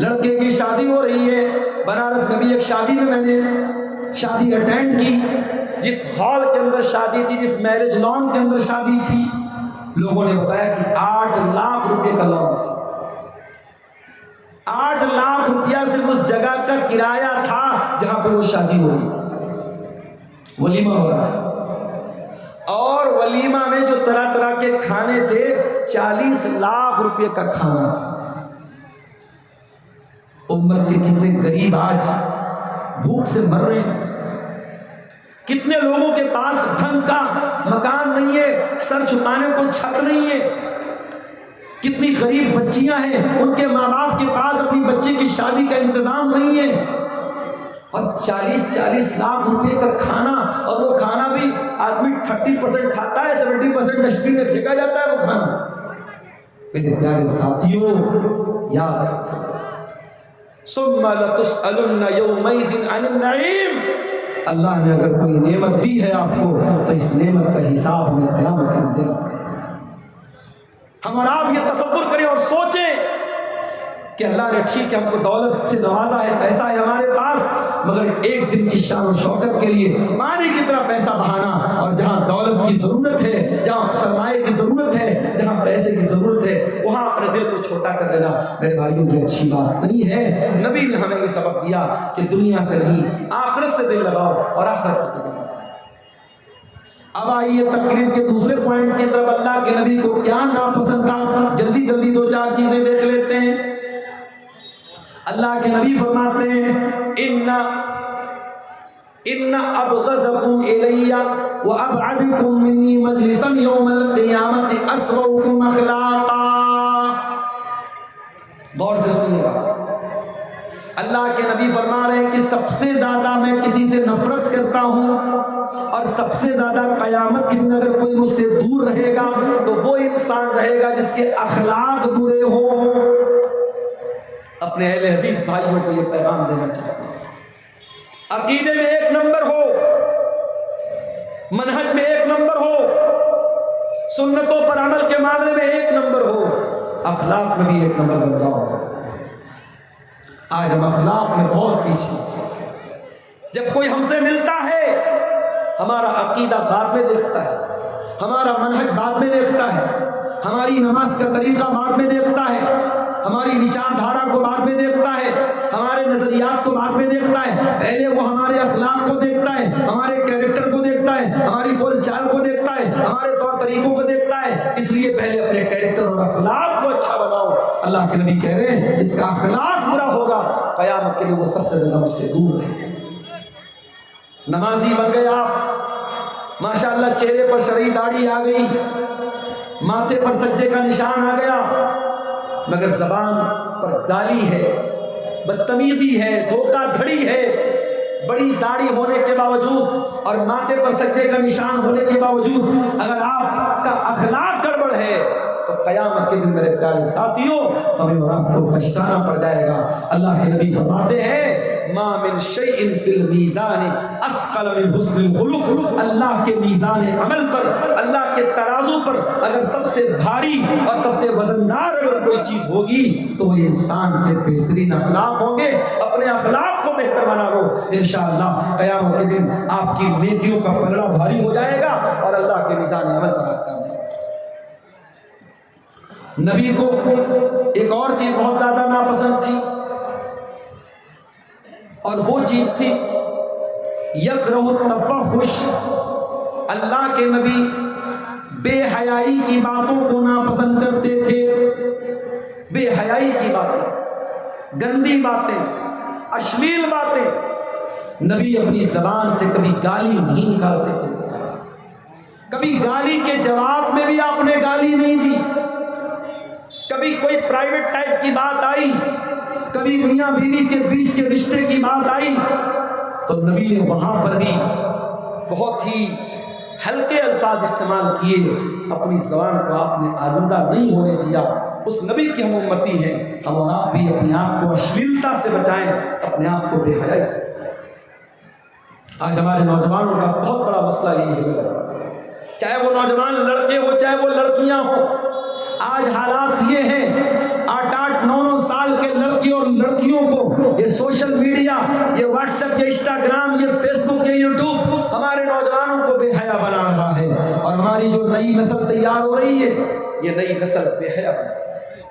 لڑکے کی شادی ہو رہی ہے، بنارس میں بھی ایک شادی میں میں نے شادی اٹینڈ کی، جس ہال کے اندر شادی تھی، جس میرج لان کے اندر شادی تھی، لوگوں نے بتایا کہ 8 لاکھ روپے کا لون تھا۔ 8 لاکھ روپیہ صرف اس جگہ کا کرایہ تھا جہاں پہ وہ شادی ہو رہی تھی، ولیمہ ہو رہا تھا، اور ولیمہ میں جو طرح طرح کے کھانے تھے 40 لاکھ روپے کا کھانا تھا۔ امت کے کتنے غریب آج بھوک سے مر رہے ہیں، کتنے لوگوں کے پاس ڈھنگ کا مکان نہیں ہے، سر چھپانے کو چھت نہیں ہے، کتنی غریب بچیاں ہیں، ان کے ماں باپ کے پاس اپنی بچی کی شادی کا انتظام نہیں ہے، اور 40 لاکھ روپے کا کھانا، اور وہ کھانا بھی آدمی 30% کھاتا ہے، 70% ڈسٹ بن میں پھینکا جاتا ہے وہ کھانا۔ میرے پیارے ساتھیوں، یاد رکھو، ثم لتسألن یومئذ عن النعیم، اللہ نے اگر کوئی نعمت دی ہے آپ کو تو اس نعمت کا حساب ہمیں قیامت میں دینا پڑے گا۔ ہم اور آپ یہ تصور کریں اور سوچیں کہ اللہ نے ٹھیک ہے ہم کو دولت سے نوازا ہے، پیسہ ہے ہمارے پاس، مگر ایک دن کی شان و شوکت کے لیے پانی کی طرح پیسہ بہانا، اور جہاں دولت کی ضرورت ہے، جہاں سرمایہ کی ضرورت ہے، جہاں پیسے کی ضرورت ہے، وہاں اپنے دل کو چھوٹا کر لینا میرے بھائیوں کی اچھی بات نہیں ہے۔ نبی نے ہمیں یہ سبق دیا کہ دنیا سے نہیں، آخرت سے دل لگاؤ اور آخرت کی طرف۔ اب آئیے تقریر کے دوسرے پوائنٹ کی طرف، اللہ کے نبی کو کیا ناپسند تھا، جلدی جلدی 2-4 چیزیں دیکھ لیتے ہیں۔ اللہ کے نبی فرماتے ہیں ان ابغضکم الی وابعدکم منی مجلسا یوم القیامت اسوؤکم اخلاقا۔ غور سے سنیے گا، اللہ کے نبی فرما رہے ہیں کہ سب سے زیادہ میں کسی سے نفرت کرتا ہوں، اور سب سے زیادہ قیامت کے دن اگر کوئی مجھ سے دور رہے گا تو وہ انسان رہے گا جس کے اخلاق برے ہوں۔ اپنے اہل حدیث بھائیوں کو یہ پیغام دینا چاہتا ہوں، عقیدے میں 1 نمبر ہو، منہج میں 1 نمبر ہو، سنتوں پر عمل کے معاملے میں 1 نمبر ہو، اخلاق میں بھی 1 نمبر بن جاؤ۔ آج ہم اخلاق میں بہت پیچھے، جب کوئی ہم سے ملتا ہے ہمارا عقیدہ بعد میں دیکھتا ہے، ہمارا منہج بعد میں دیکھتا ہے، ہماری نماز کا طریقہ بعد میں دیکھتا ہے، ہماری وچار دھارا کو بعد میں دیکھتا ہے، ہمارے نظریات کو بعد میں دیکھتا ہے، پہلے وہ ہمارے اخلاق کو دیکھتا ہے، ہمارے کیریکٹر کو دیکھتا ہے، ہماری بول چال کو دیکھتا ہے، ہمارے طور طریقوں کو دیکھتا ہے۔ اس لیے پہلے اپنے کیریکٹر اور اخلاق کو اچھا بناؤ۔ اللہ کے نبی کہہ رہے ہیں اس کا اخلاق برا ہوگا، قیامت کے لیے وہ سب سے زیادہ مجھ سے دور رہے۔ نمازی بن گئے آپ، ماشاءاللہ چہرے پر شرعی داڑھی آ گئی، ماتھے پر سجدے کا نشان آ گیا، مگر زبان پر گالی ہے، بدتمیزی ہے، دھوکہ دھڑی ہے، بڑی داڑھی ہونے کے باوجود اور ماتھے پر سجدے کا نشان ہونے کے باوجود اگر آپ کا اخلاق گڑبڑ ہے تو قیامت کے دن میرے پیارے ساتھیوں ہمیں اور آپ کو پچھتانا پڑ جائے گا۔ اللہ کے نبی فرماتے ہیں ما من شیء فی المیزان اثقل من حسن الخلق، اللہ کے میزان عمل پر، اللہ کے ترازو پر اگر سب سے بھاری اور سب سے وزندار اگر کوئی چیز ہوگی تو وہ انسان کے بہترین اخلاق ہوں گے۔ اپنے اخلاق کو بہتر بنا لو، انشاءاللہ قیامت کے دن آپ کی نیکیوں کا پلڑا بھاری ہو جائے گا اور اللہ کے میزان عمل پر آپ کامیاب۔ نبی کو ایک اور چیز بہت زیادہ ناپسند تھی، اور وہ چیز تھی یکرہ التفحش۔ اللہ کے نبی بے حیائی کی باتوں کو ناپسند کرتے تھے۔ بے حیائی کی باتیں، گندی باتیں، اشلیل باتیں، نبی اپنی زبان سے کبھی گالی نہیں نکالتے تھے، کبھی گالی کے جواب میں بھی آپ نے گالی نہیں دی، کبھی کوئی پرائیویٹ ٹائپ کی بات آئی، کبھی میاں بیوی کے بیچ کے رشتے کی بات آئی تو نبی نے وہاں پر بھی بہت ہی ہلکے الفاظ استعمال کیے، اپنی زبان کو آپ نے آلودہ نہیں ہونے دیا۔ اس نبی کی ہم امتی ہیں، ہم اور آپ بھی اپنے آپ کو اشلیلتا سے بچائیں، اپنے آپ کو بے حیائی سے بچائیں۔ آج ہمارے نوجوانوں کا بہت بڑا مسئلہ یہی ہے، چاہے وہ نوجوان لڑکے ہو چاہے وہ لڑکیاں ہوں، آج حالات یہ ہیں 8-8 9-9 سال کے لڑکے اور لڑکے یہ سوشل میڈیا، یہ واٹس ایپ، یہ انسٹاگرام، یہ فیس بک، یہ یوٹیوب ہمارے نوجوانوں کو بے حیا بنا رہا ہے، اور ہماری جو نئی نسل تیار ہو رہی ہے یہ نئی نسل بے حیا بنا رہی ہے،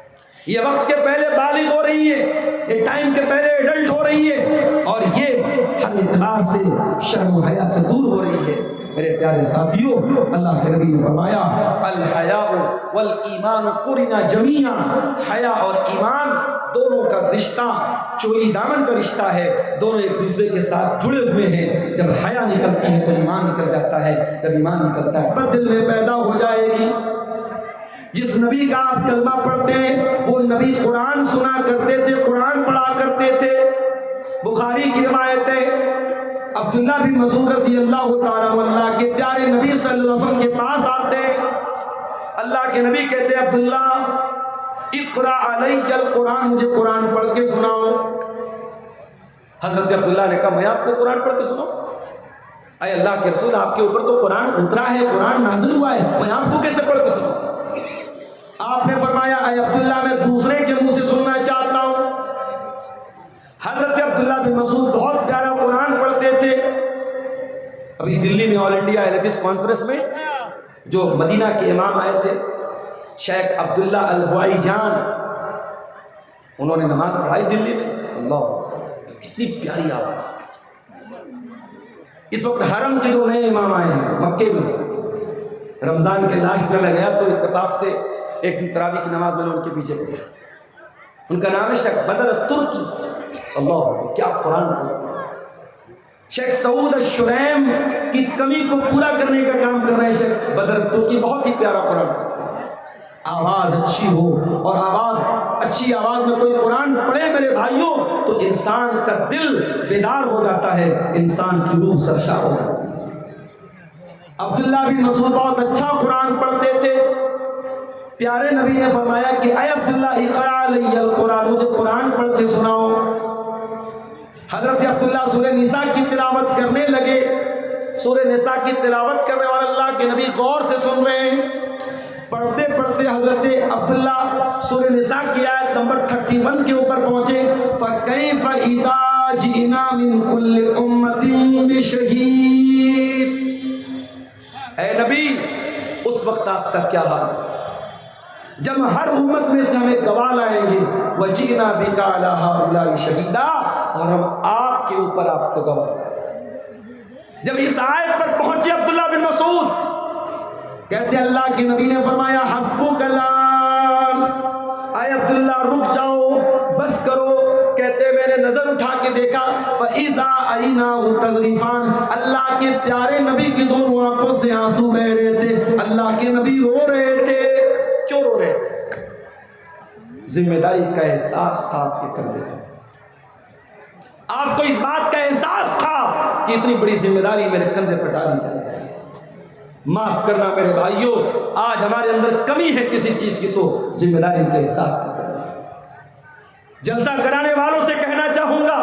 یہ وقت کے پہلے بالغ ہو رہی ہے، یہ ٹائم کے پہلے ایڈلٹ ہو رہی ہے، اور یہ ہر اعتبار سے شرم و حیا سے دور ہو رہی ہے۔ میرے پیارے ساتھیوں، اللہ کے نبی نے فرمایا الحیاء والایمان قرنا جمیعا، حیا اور ایمان دونوں کا رشتہ چوری دامن کا رشتہ ہے، دونوں ایک دوسرے کے ساتھ جڑے ہوئے ہیں۔ جب حیا نکلتی ہے تو ایمان نکل جاتا ہے، جب ایمان نکلتا ہے پر دل میں پیدا ہو جائے گی۔ جس نبی کا آپ کلمہ پڑھتے ہیں وہ نبی قرآن سنا کرتے تھے، قرآن پڑھا کرتے تھے۔ بخاری کی روایت ہے، عبداللہ بن مسعود رضی اللہ تعالیٰ عنہ کے پیارے نبی صلی اللہ علیہ وسلم کے پاس آتے ہیں، اللہ کے نبی کہتے ہیں عبداللہ اقرأ علیہ القرآن، مجھے قرآن پڑھ کے سناؤ۔ حضرت عبداللہ نے کہا میں آپ کو قرآن پڑھ کے سناؤں؟ اے اللہ کے رسول، آپ کے اوپر تو قرآن اترا ہے، قرآن نازل ہوا ہے، میں آپ کو کیسے پڑھ کے سناؤں؟ آپ نے فرمایا اے عبداللہ میں دوسرے کے منہ سے سننا چاہتا ہوں۔ حضرت عبداللہ بن مسعود بہت پیارا قرآن پڑھتے تھے۔ ابھی دلی میں آل انڈیا اہل حدیث کانفرنس میں جو مدینہ کے امام آئے تھے شیخ عبداللہ البوائی جان، انہوں نے نماز پڑھائی دلی میں، اللہ کتنی پیاری آواز۔ اس وقت حرم کے جو نئے امام آئے ہیں مکے میں، رمضان کے لاسٹ میں گیا تو اتفاق سے ایک دن تراویح کی نماز میں نے ان کے پیچھے پڑھی، ان کا نام ہے شیخ بدر الترکی، اللہ کیا قرآن پڑھا۔ شیخ سعود الشریم کی کمی کو پورا کرنے کا کام کر رہے ہیں شیخ بدر الترکی، بہت ہی پیارا قرآن پڑھتے ہیں۔ آواز اچھی ہو، اور اچھی آواز میں کوئی قرآن پڑھے میرے بھائیوں تو انسان کا دل بیدار ہو جاتا ہے، انسان کی روح سرشار ہو جاتی ہے۔ عبداللہ بن مسعود بہت اچھا قرآن پڑھتے تھے۔ پیارے نبی نے فرمایا کہ اے عبداللہ اقرأ علیہ القرآن، مجھے قرآن پڑھ کے سناؤ۔ حضرت عبداللہ سورہ نساء کی تلاوت کرنے لگے، سورہ نساء کی تلاوت کر رہے ہیں اور اللہ کے نبی غور سے سن رہے ہیں۔ پڑھتے پڑھتے حضرت عبداللہ سورہ نساء کی آیت نمبر 31 کے اوپر پہنچے، فَكَيْفَ إِذَا جِئْنَا مِن كُلِّ أُمَّةٍ بِشَهِيدٍ، اے نبی اس وقت آپ کا کیا حال ہے جب ہر امت میں سے ہمیں گواہ لائیں گے، وَجِئْنَا بِكَ عَلَىٰ هَٰؤُلَاءِ شَهِيدًا، اور ہم آپ کے اوپر آپ کو گواہ لائیں۔ جب اس آیت پر پہنچے عبداللہ بن مسعود کہتے اللہ کے نبی نے فرمایا حسبک کلام، اے عبداللہ رک جاؤ، بس کرو۔ کہتے میں نے نظر اٹھا کے دیکھا، فَإِذَا عَيْنَاهُ تَذْرِفَانِ، اللہ کے پیارے نبی کی دونوں آنکھوں سے آنسو بہ رہے تھے، اللہ کے نبی رو رہے تھے۔ کیوں رو رہے تھے؟ ذمہ داری کا احساس تھا آپ کے کندھے پر، آپ کو اس بات کا احساس تھا کہ اتنی بڑی ذمہ داری میرے کندھے پر ڈالی جائے۔ معاف کرنا میرے بھائیوں، آج ہمارے اندر کمی ہے کسی چیز کی تو ذمہ داری کے احساس کی کرنا۔ جلسہ کرانے والوں سے کہنا چاہوں گا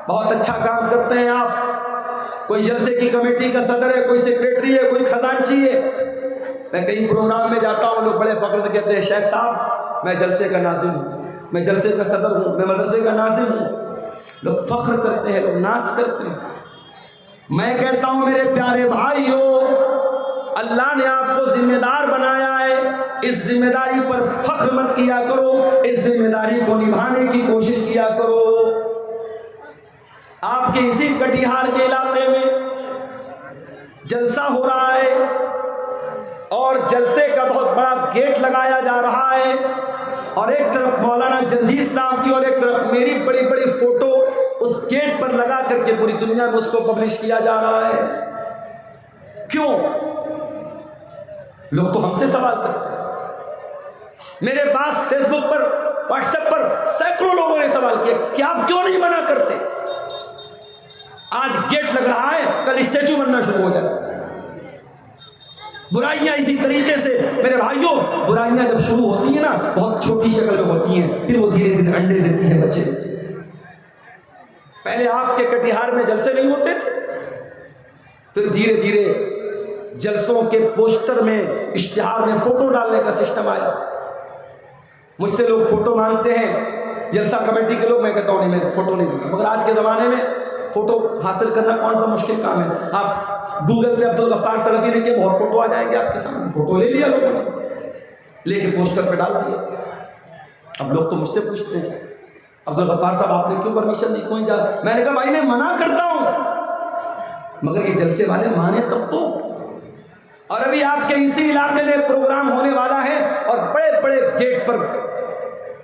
بہت اچھا کام کرتے ہیں آپ، کوئی جلسے کی کمیٹی کا صدر ہے، کوئی سیکریٹری ہے، کوئی خزانچی ہے۔ میں کئی پروگرام میں جاتا ہوں، لوگ بڑے فخر سے کہتے ہیں شیخ صاحب میں جلسے کا ناظم ہوں، میں جلسے کا صدر ہوں، میں مدرسے کا ناظم ہوں۔ لوگ فخر کرتے ہیں، لوگ ناز کرتے ہیں۔ میں کہتا ہوں میرے پیارے بھائیو، اللہ نے آپ کو ذمہ دار بنایا ہے، اس ذمہ داری پر فخر مت کیا کرو، اس ذمہ داری کو نبھانے کی کوشش کیا کرو۔ آپ کے اسی کٹیہار کے علاقے میں جلسہ ہو رہا ہے اور جلسے کا بہت بڑا گیٹ لگایا جا رہا ہے، اور ایک طرف مولانا جرجیت صاحب کی اور ایک طرف میری بڑی بڑی فوٹو اس گیٹ پر لگا کر کے پوری دنیا میں اس کو پبلش کیا جا رہا ہے۔ کیوں؟ لوگ تو ہم سے سوال کرتے ہیں، میرے پاس فیس بک پر، واٹس ایپ پر سینکڑوں لوگوں نے سوال کیا کہ آپ کیوں نہیں منع کرتے؟ آج گیٹ لگ رہا ہے، کل اسٹیچو بننا شروع ہو جائے۔ برائیاں اسی طریقے سے میرے بھائیوں، برائیاں جب شروع ہوتی ہیں نا بہت چھوٹی شکل میں ہوتی ہیں، پھر وہ دھیرے دھیرے انڈے دیتی ہیں بچے۔ پہلے آپ کے کٹیہار میں جلسے نہیں ہوتے تھے، پھر دھیرے دھیرے جلسوں کے پوسٹر میں، اشتہار میں فوٹو ڈالنے کا سسٹم آیا۔ مجھ سے لوگ فوٹو مانگتے ہیں، جلسہ کمیٹی کے لوگ، میں کہتا ہوں نہیں میں فوٹو نہیں دوں، مگر آج کے زمانے میں فوٹو حاصل کرنا کون سا مشکل کام ہے؟ آپ گوگل پہ عبدالغفار سلفی لکھیں بہت فوٹو آ جائیں گے آپ کے سامنے، فوٹو لے لیا لوگوں نے، لے کے پوسٹر پہ ڈال دیا۔ اب لوگ تو مجھ سے پوچھتے ہیں عبدالغفار صاحب آپ نے کیوں پرمیشن دی، کوئی جا؟ میں نے کہا بھائی میں منع کرتا ہوں، مگر یہ جلسے والے مانے تب تو۔ اور ابھی آپ کے اسی علاقے میں پروگرام ہونے والا ہے اور بڑے بڑے گیٹ پر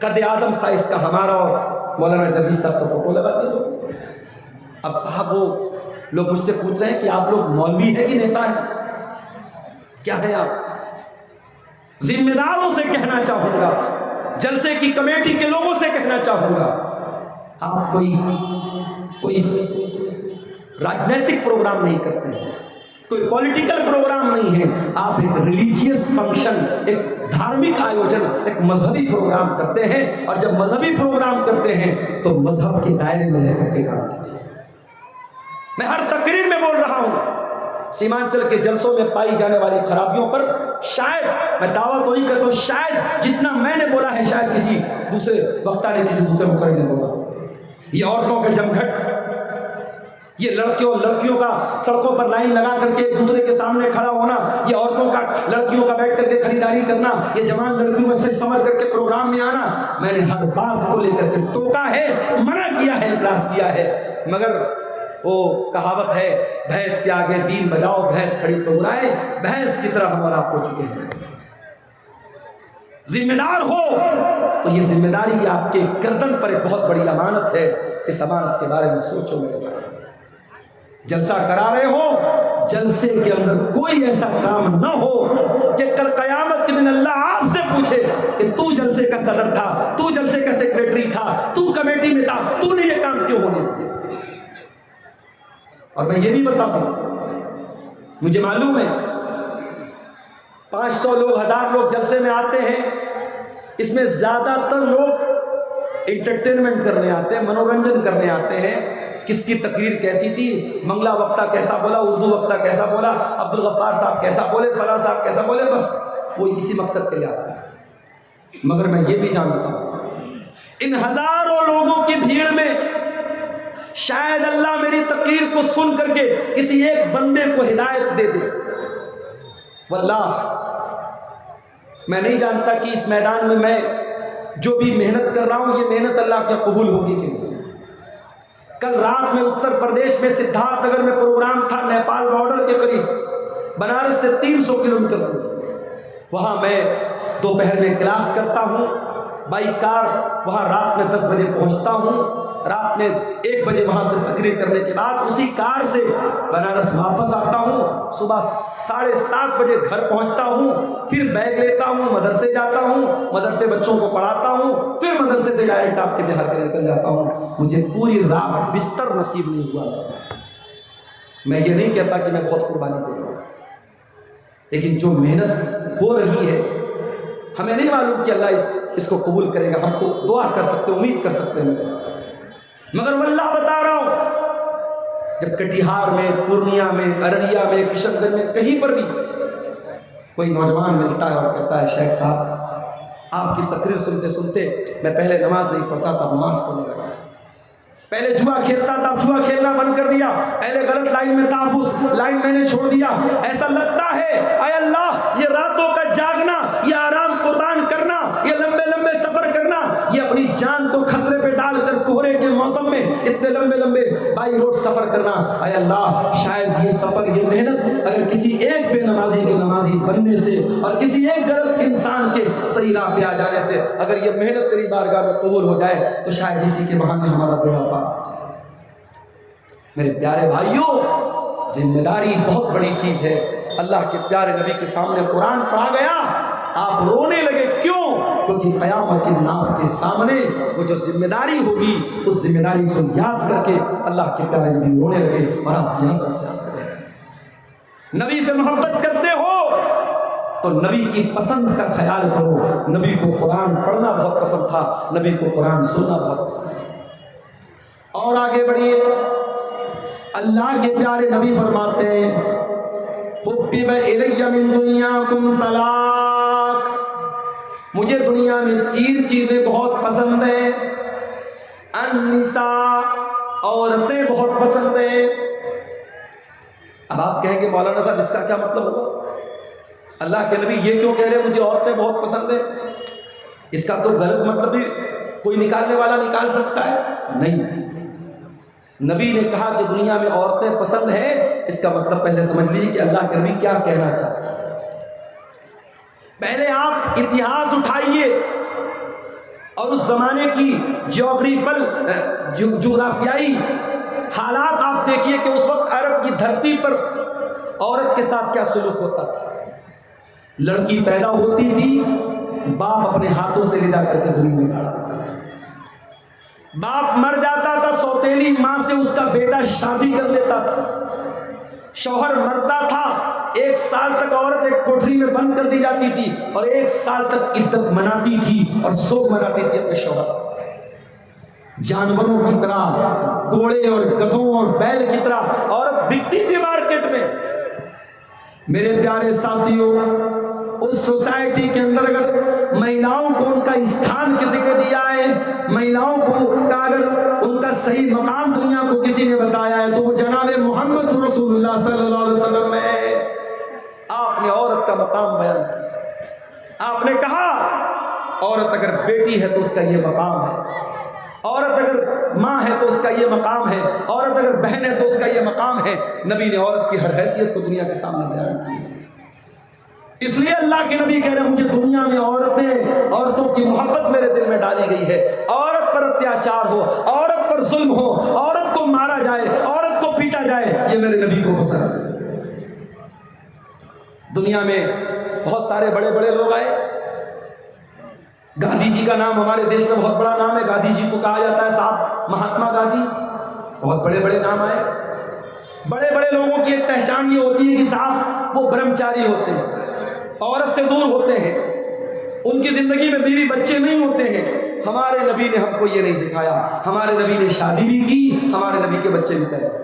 قد آدم سائز کا ہمارا اور مولانا جرجیت صاحب کا فوٹو لگا دیا۔ اب صاحب وہ لوگ مجھ سے پوچھ رہے ہیں کہ آپ لوگ مولوی ہیں کہ نیتا ہیں؟ کیا ہے آپ؟ ذمہ داروں سے کہنا چاہوں گا، جلسے کی کمیٹی کے لوگوں سے کہنا چاہوں گا، آپ کوئی راجنیتک پروگرام نہیں کرتے ہیں، کوئی پولیٹیکل پروگرام نہیں ہے، آپ ایک ریلیجیس فنکشن، ایک دھارمک آیوجن، ایک مذہبی پروگرام کرتے ہیں، اور جب مذہبی پروگرام کرتے ہیں تو مذہب کے دائرے میں رہ کر کے کام کیجیے۔ میں ہر تقریر میں بول رہا ہوں سیمانچل کے جلسوں میں پائی جانے والی خرابیوں پر شاید میں دعویٰ تو نہیں کرتا ہوں، شاید جتنا میں نے بولا ہے شاید کسی دوسرے وقتہ نے کسی دوسرے مقرر نے بولا۔ یہ عورتوں کے جمگھٹ، یہ لڑکیوں کا سڑکوں پر لائن لگا کر کے ایک دوسرے کے سامنے کھڑا ہونا، یہ عورتوں کا لڑکیوں کا بیٹھ کر کے خریداری کرنا، یہ جوان لڑکیوں میں سے سمجھ کر کے پروگرام میں آنا، میں نے ہر بات کو لے کر کے ٹوکا ہے، منع کیا ہے، اعتراض کیا ہے، مگر وہ کہاوت ہے بھینس کے آگے بین بجاؤ بھینس کھڑی پگرائے، بھینس کی طرح ہم اور آپ ہو چکے ہیں۔ ذمہ دار ہو تو یہ ذمہ داری آپ کے گردن پر ایک بہت بڑی امانت ہے، اس امانت کے بارے میں سوچو میرے بھائی۔ جلسہ کرا رہے ہو، جلسے کے اندر کوئی ایسا کام نہ ہو کہ کل قیامت کے دن اللہ آپ سے پوچھے کہ تو جلسے کا صدر تھا، تو جلسے کا سیکریٹری تھا، تو کمیٹی میں تھا، تو نے یہ کام کیوں ہونے دیا؟ اور میں یہ بھی بتاؤں، مجھے معلوم ہے 500 لوگ 1000 لوگ جلسے میں آتے ہیں، اس میں زیادہ تر لوگ انٹرٹینمنٹ کرنے آتے ہیں، منورنجن کرنے آتے ہیں۔ کس کی تقریر کیسی تھی، منگلا وقتہ کیسا بولا، اردو وقتہ کیسا بولا، عبدالغفار صاحب کیسا بولے، فلاں صاحب کیسا بولے، بس وہ اسی مقصد کے لیے آتے ہیں۔ مگر میں یہ بھی جانتا ہوں ان ہزاروں لوگوں کی بھیڑ میں شاید اللہ میری تقریر کو سن کر کے کسی ایک بندے کو ہدایت دے دے۔ واللہ میں نہیں جانتا کہ اس میدان میں میں جو بھی محنت کر رہا ہوں یہ محنت اللہ کے قبول ہوگی کہ نہیں۔ کل رات میں اتر پردیش میں سدھارتھ نگر میں پروگرام تھا، نیپال بارڈر کے قریب، بنارس سے 300 کلومیٹر دور، وہاں میں دوپہر میں کلاس کرتا ہوں، بائی کار وہاں رات میں 10 بجے پہنچتا ہوں، رات میں 1 بجے وہاں سے تقریر کرنے کے بعد اسی کار سے بنارس واپس آتا ہوں، صبح 7:30 بجے گھر پہنچتا ہوں، پھر بیگ لیتا ہوں، مدرسے جاتا ہوں، مدرسے بچوں کو پڑھاتا ہوں، پھر مدرسے سے ڈائریکٹ آپ کے بہار کے نکل جاتا ہوں۔ مجھے پوری رات بستر نصیب نہیں ہوا۔ میں یہ نہیں کہتا کہ میں بہت قربانی دے رہا ہوں، لیکن جو محنت ہو رہی ہے ہمیں نہیں معلوم کہ اللہ اس کو قبول کرے گا، ہم تو دعا کر سکتے، امید کر سکتے ہیں، مگر واللہ بتا رہا ہوں جب کٹیہار میں، پورنیہ میں، ارریہ میں، کشن گنج میں کہیں پر بھی کوئی نوجوان ملتا ہے اور کہتا ہے شیخ صاحب آپ کی تقریر سنتے سنتے میں پہلے نماز نہیں پڑھتا تھا، نماز پڑھنے لگا، پہلے جوا کھیلتا تھا، جوا کھیلنا بند کر دیا، پہلے غلط لائن میں تھا، اس لائن میں نے چھوڑ دیا، ایسا لگتا ہے اے اللہ یہ راتوں کا جاگنا، یہ آرام قربان کرنا، یہ لمبے لمبے سفر کرنا، یہ اپنی جان کو خطرے پہ ڈال کر کوہرے کے موسم میں اتنے لمبے لمبے بائی روڈ سفر کرنا، اے اللہ شاید یہ سفر، یہ محنت اگر کسی ایک بے نمازی کے نمازی بننے سے اور کسی ایک غلط انسان کے صحیح راہ پہ آ جانے سے اگر یہ محنت تیری بارگاہ میں قبول ہو جائے تو شاید اسی کے بہانے ہمارا بیڑا پار۔ میرے پیارے بھائیوں، ذمہ داری بہت بڑی چیز ہے۔ اللہ کے پیارے نبی کے سامنے قرآن پڑھا گیا، آپ رونے لگے، کیوں؟ کیونکہ قیامت کے دن آپ کے سامنے وہ جو ذمہ داری ہوگی اس ذمہ داری کو یاد کر کے اللہ کے پیارے نبی رونے لگے اور آپ یہاں سے ہنس رہے۔ نبی سے محبت کرتے ہو تو نبی کی پسند کا خیال کرو۔ نبی کو قرآن پڑھنا بہت پسند تھا، نبی کو قرآن سننا بہت پسند تھا۔ اور آگے بڑھیے، اللہ کے پیارے نبی فرماتے ہیں حُبِّبَ إِلَيَّ مِن دُنْيَاكُمْ ثَلَاث، مجھے دنیا میں 3 چیزیں بہت پسند ہیں۔ النساء، عورتیں بہت پسند ہیں۔ اب آپ کہیں گے مولانا صاحب اس کا کیا مطلب ہوگا؟ اللہ کے نبی یہ کیوں کہہ رہے مجھے عورتیں بہت پسند ہیں؟ اس کا تو غلط مطلب بھی کوئی نکالنے والا نکال سکتا ہے؟ نہیں، نبی نے کہا کہ دنیا میں عورتیں پسند ہیں، اس کا مطلب پہلے سمجھ لیجیے کہ اللہ کے نبی کیا کہنا چاہتے ہیں۔ پہلے آپ اتہاس اٹھائیے اور اس زمانے کی جغرافیائی حالات آپ دیکھیے کہ اس وقت عرب کی دھرتی پر عورت کے ساتھ کیا سلوک ہوتا تھا۔ لڑکی پیدا ہوتی تھی، باپ اپنے ہاتھوں سے لے جا کر کے زمین میں گاڑ دیتا تھا۔ باپ مر جاتا تھا، سوتیلی ماں سے اس کا بیٹا شادی کر لیتا تھا۔ شوہر مرتا تھا، 1 سال تک عورت ایک کوٹری میں بند کر دی جاتی تھی اور 1 سال تک عدت مناتی تھی اور سوگ مناتی تھی اپنے شوہر۔ جانوروں کی طرح، گھوڑے اور گدھوں اور بیل کی طرح عورت بکتی تھی مارکیٹ میں۔ میرے پیارے ساتھیوں، اس سوسائٹی کے اندر اگر مہیلاؤں کو ان کا استھان کسی نے دیا ہے، مہیلاؤں کو اگر ان کا صحیح مقام دنیا کو کسی نے بتایا ہے تو وہ جناب محمد رسول اللہ صلی اللہ علیہ وسلم ہے۔ آپ نے عورت کا مقام بیان کیا، آپ نے کہا عورت اگر بیٹی ہے تو اس کا یہ مقام ہے، عورت اگر ماں ہے تو اس کا یہ مقام ہے، عورت اگر بہن ہے تو اس کا یہ مقام ہے۔ نبی نے عورت کی ہر حیثیت کو دنیا کے سامنے بیان کیا۔ اس لیے اللہ کے نبی کہہ رہے مجھے دنیا میں عورتوں کی محبت میرے دل میں ڈالی گئی ہے۔ عورت پر اتیاچار ہو، عورت پر ظلم ہو، عورت کو مارا جائے، عورت کو پیٹا جائے، یہ میرے نبی کو پسند ہے۔ دنیا میں بہت سارے بڑے بڑے لوگ آئے۔ گاندھی جی کا نام ہمارے دیش میں بہت بڑا نام ہے، گاندھی جی کو کہا جاتا ہے صاحب مہاتما گاندھی۔ بہت بڑے بڑے نام آئے۔ بڑے بڑے لوگوں کی ایک پہچان یہ ہوتی ہے کہ صاحب وہ برہمچاری ہوتے ہیں، عورت سے دور ہوتے ہیں، ان کی زندگی میں بیوی بچے نہیں ہوتے ہیں۔ ہمارے نبی نے ہم کو یہ نہیں سکھایا۔ ہمارے نبی نے شادی بھی کی، ہمارے نبی کے بچے بھی پیدا ہوئے۔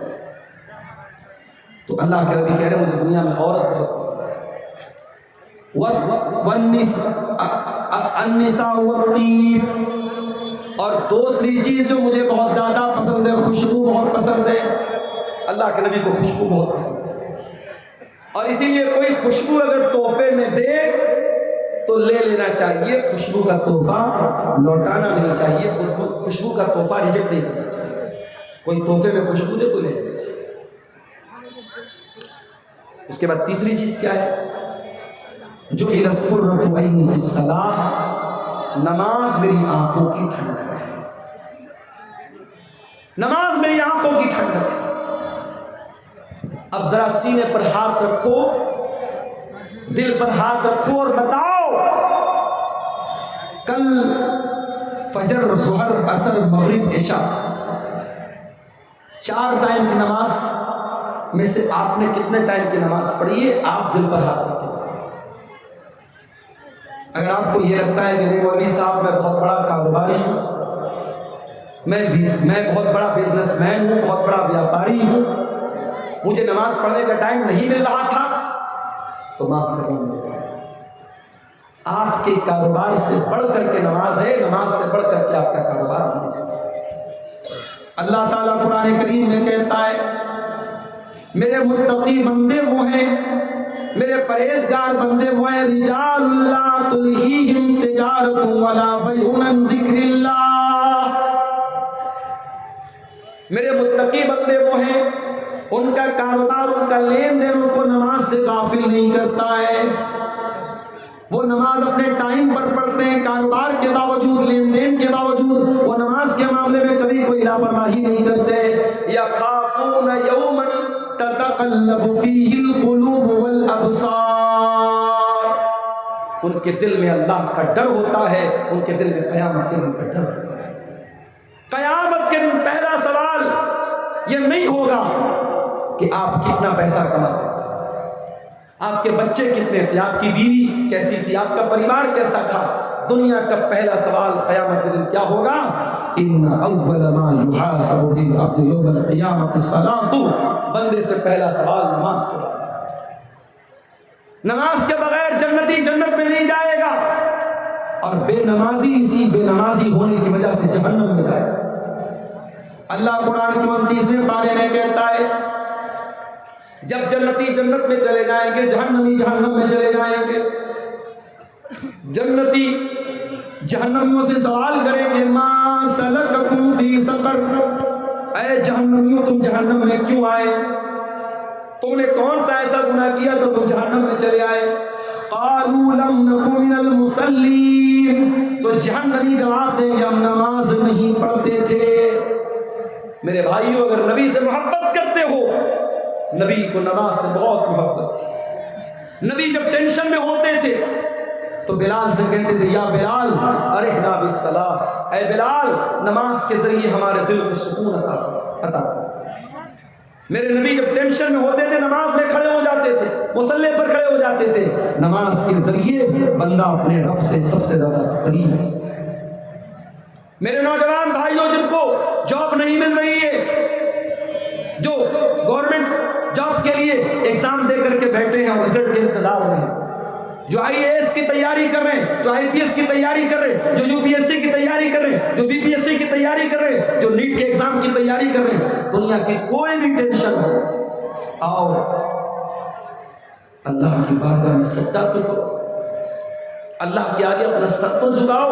تو اللہ کے نبی کہہ رہے ہیں مجھے دنیا میں عورت بہت پسند ہے۔ النساء والطیب، اور دوسری چیز جو مجھے بہت زیادہ پسند ہے، خوشبو بہت پسند ہے۔ اللہ کے نبی کو خوشبو بہت پسند ہے، اور اسی لیے کوئی خوشبو اگر تحفے میں دے تو لے لینا چاہیے، خوشبو کا تحفہ لوٹانا نہیں چاہیے، خوشبو کا تحفہ ریجیکٹ نہیں کرنا چاہیے۔ کوئی تحفے میں خوشبو دے تو لے لینا چاہیے۔ اس کے بعد تیسری چیز کیا ہے؟ جو قرۃ عین الصلاۃ، نماز میری آنکھوں کی ٹھنڈک ہے، نماز میری آنکھوں کی ٹھنڈک ہے۔ اب ذرا سینے پر ہاتھ رکھو، دل پر ہاتھ رکھو اور بتاؤ کل فجر، ظہر، عصر، مغرب، عشاء 4 ٹائم کی نماز میں سے آپ نے کتنے ٹائم کی نماز پڑھی ہے؟ آپ دل پر ہاتھ رکھیں۔ اگر آپ کو یہ لگتا ہے کہ نہیں مولوی صاحب میں بہت بڑا کاروباری ہوں، میں بہت بڑا بزنس مین ہوں، بہت بڑا ویاپاری ہوں، مجھے نماز پڑھنے کا ٹائم نہیں مل رہا تھا، تو معاف کریں، آپ کے کاروبار سے بڑھ کر کے نماز ہے، نماز سے بڑھ کر کے آپ کا کاروبار نہیں ہے۔ اللہ تعالیٰ قرآن کریم میں کہتا ہے میرے متقی بندے وہ ہیں، میرے پرہیزگار بندے وہ ہیں، رجال اللہ تلہیہم تجارت ولا بیع عن ذکر اللہ۔ میرے متقی بندے وہ ہیں، ان کا کاروبار، ان کا لین دین ان کو نماز سے غافل نہیں کرتا ہے۔ وہ نماز اپنے ٹائم پر پڑھتے ہیں، کاروبار کے باوجود، لین دین کے باوجود وہ نماز کے معاملے میں کبھی کوئی لاپرواہی نہیں کرتے۔ یخافون یوما تتقلب فیہ القلوب والابصار، ان کے دل میں اللہ کا ڈر ہوتا ہے، ان کے دل میں قیامت کے دن کا ڈر ہوتا ہے۔ قیامت کے دن پہلا سوال یہ نہیں ہوگا کہ آپ کتنا پیسہ کماتے تھے، آپ کے بچے کتنے تھے، آپ کی بیوی کیسی تھی، آپ کا پریوار کیسا تھا۔ دنیا کا پہلا سوال قیامت کے دن کیا ہوگا؟ ان اول ما یحاسب به العبد یوم القیامۃ الصلاۃ، بندے سے پہلا سوال نماز کا ہے۔ نماز کے بغیر جنتی جنت میں نہیں جائے گا، اور بے نمازی اسی بے نمازی ہونے کی وجہ سے جہنم میں جائے گا۔ اللہ قرآن کے 29ویں پارے میں کہتا ہے جب جنتی جنت میں چلے جائیں گے، جہنمی جہنم میں چلے جائیں گے، جنتی جہنمیوں سے سوال کریں گے ما سلککم فی سقر، اے جہنمیوں تم جہنم میں کیوں آئے؟ تم نے کون سا ایسا گناہ کیا تو تم جہنم میں چلے آئے؟ قالوا لم نک من المصلین، تو جہنمی جواب دیں گے ہم نماز نہیں پڑھتے تھے۔ میرے بھائیو، اگر نبی سے محبت کرتے ہو، نبی کو نماز سے بہت محبت تھی۔ نبی جب ٹینشن میں ہوتے تھے تو بلال سے کہتے تھے یا بلال ارحنا بالصلاۃ، اے بلال نماز کے ذریعے ہمارے دل کو سکون عطا کر۔ میرے نبی جب ٹینشن میں ہوتے تھے نماز میں کھڑے ہو جاتے تھے، مصلی پر کھڑے ہو جاتے تھے۔ نماز کے ذریعے بندہ اپنے رب سے سب سے زیادہ قریب ہے۔ میرے نوجوان بھائیوں جن کو جاب نہیں مل رہی ہے، جو گورنمنٹ جاب کے لیے ایگزام دے کر کے بیٹھے ہیں اور رزلٹ کے انتظار میں ہیں، جو IAS کی تیاری کر رہے ہیں، جو IPS کی تیاری کر رہے ہیں، جو UPSC کی تیاری کر رہے ہیں، جو BPSC کی تیاری کر رہے ہیں، جو نیٹ کے ایگزام کی تیاری کر رہے ہیں، دنیا کی کوئی بھی ٹینشن ہو، آؤ اللہ کی بارگاہ میں سجدہ تو کرو، اللہ کے آگے اپنا سر تو جھکاؤ،